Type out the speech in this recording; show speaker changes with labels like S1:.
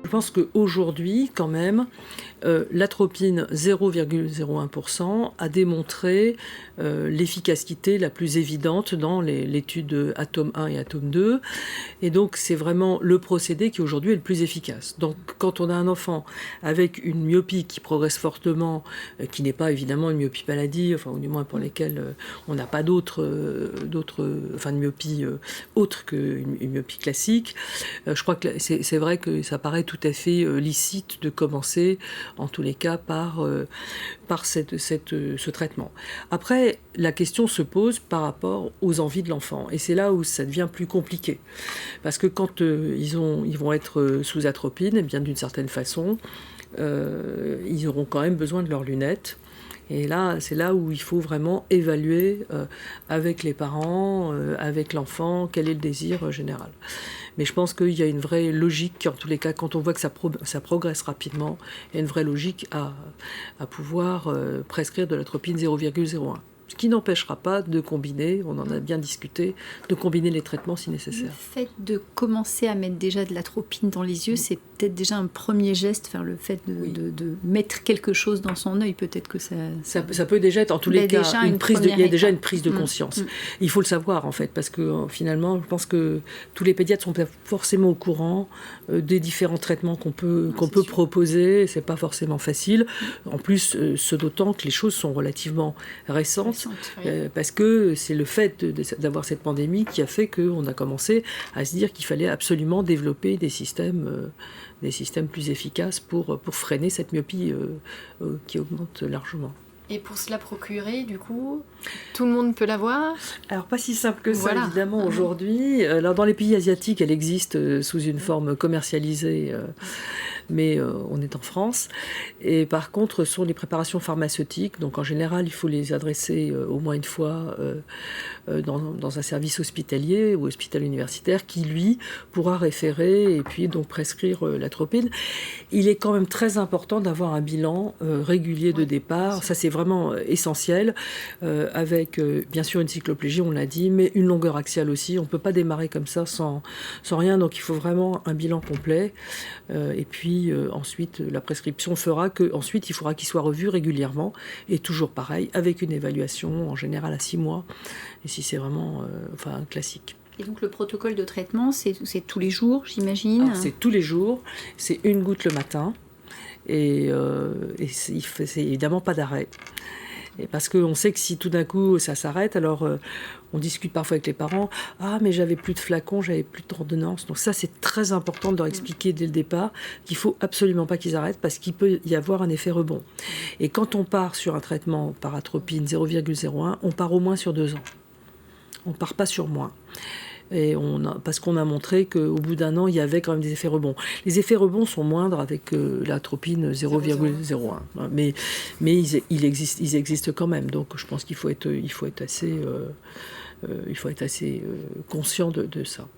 S1: Je pense qu'aujourd'hui, quand même, l'atropine 0,01% a démontré l'efficacité la plus évidente dans l'étude Atome 1 et Atome 2. Et donc, c'est vraiment le procédé qui aujourd'hui est le plus efficace. Donc, quand on a un enfant avec une myopie qui progresse fortement, qui n'est pas évidemment une myopie maladie, enfin, ou du moins pour lesquelles on n'a pas de myopie autre qu'une myopie classique, je crois que c'est vrai que ça paraît tout à fait licite de commencer, en tous les cas, par ce traitement. Après, la question se pose par rapport aux envies de l'enfant. Et c'est là où ça devient plus compliqué. Parce que quand ils vont être sous atropine, eh bien, d'une certaine façon, ils auront quand même besoin de leurs lunettes. Et là, c'est là où il faut vraiment évaluer avec les parents, avec l'enfant, quel est le désir général. Mais je pense qu'il y a une vraie logique, en tous les cas, quand on voit que ça progresse rapidement, il y a une vraie logique à pouvoir prescrire de l'atropine 0,01. Ce qui n'empêchera pas de combiner, on en a bien discuté, de combiner les traitements si nécessaire.
S2: Le fait de commencer à mettre déjà de l'atropine dans les yeux, c'est peut-être déjà un premier geste, le fait de mettre quelque chose dans son œil, peut-être que ça
S1: peut déjà être, en tous les cas, il y a déjà une prise de conscience. Il faut le savoir, en fait, parce que finalement, je pense que tous les pédiatres sont forcément au courant des différents traitements qu'on peut proposer. C'est pas forcément facile. En plus, ce d'autant que les choses sont relativement récentes. Parce que c'est le fait d'avoir cette pandémie qui a fait qu'on a commencé à se dire qu'il fallait absolument développer des systèmes plus efficaces pour freiner cette myopie qui augmente largement.
S3: Et pour se la procurer, du coup, tout le monde peut l'avoir ?
S1: Alors, pas si simple que ça, évidemment, aujourd'hui. Alors, dans les pays asiatiques, elle existe sous une forme commercialisée, mais on est en France. Et par contre, ce sont les préparations pharmaceutiques. Donc, en général, il faut les adresser au moins une fois dans un service hospitalier ou hospital universitaire qui, lui, pourra référer et puis donc prescrire l'atropine. Il est quand même très important d'avoir un bilan régulier de départ. Ça, c'est vraiment essentiel, avec bien sûr une cycloplégie, on l'a dit, mais une longueur axiale aussi. On ne peut pas démarrer comme ça sans rien, donc il faut vraiment un bilan complet. Et puis ensuite, la prescription fera qu'ensuite, il faudra qu'il soit revu régulièrement, et toujours pareil, avec une évaluation en général à 6 mois, et si c'est vraiment un classique.
S2: Et donc le protocole de traitement, c'est tous les jours, j'imagine ?
S1: Alors, c'est tous les jours, c'est 1 goutte le matin, et c'est évidemment pas d'arrêt. Et parce qu'on sait que si tout d'un coup ça s'arrête, alors on discute parfois avec les parents, « Ah, mais j'avais plus de flacons, j'avais plus d'ordonnances. » Donc ça, c'est très important de leur expliquer dès le départ qu'il faut absolument pas qu'ils arrêtent parce qu'il peut y avoir un effet rebond. Et quand on part sur un traitement par atropine 0,01, on part au moins sur 2 ans. On ne part pas sur moins. Et parce qu'on a montré qu'au bout d'1 an, il y avait quand même des effets rebonds. Les effets rebonds sont moindres avec l'atropine 0,01. Mais ils existent quand même. Donc je pense qu'il faut être assez conscient de ça.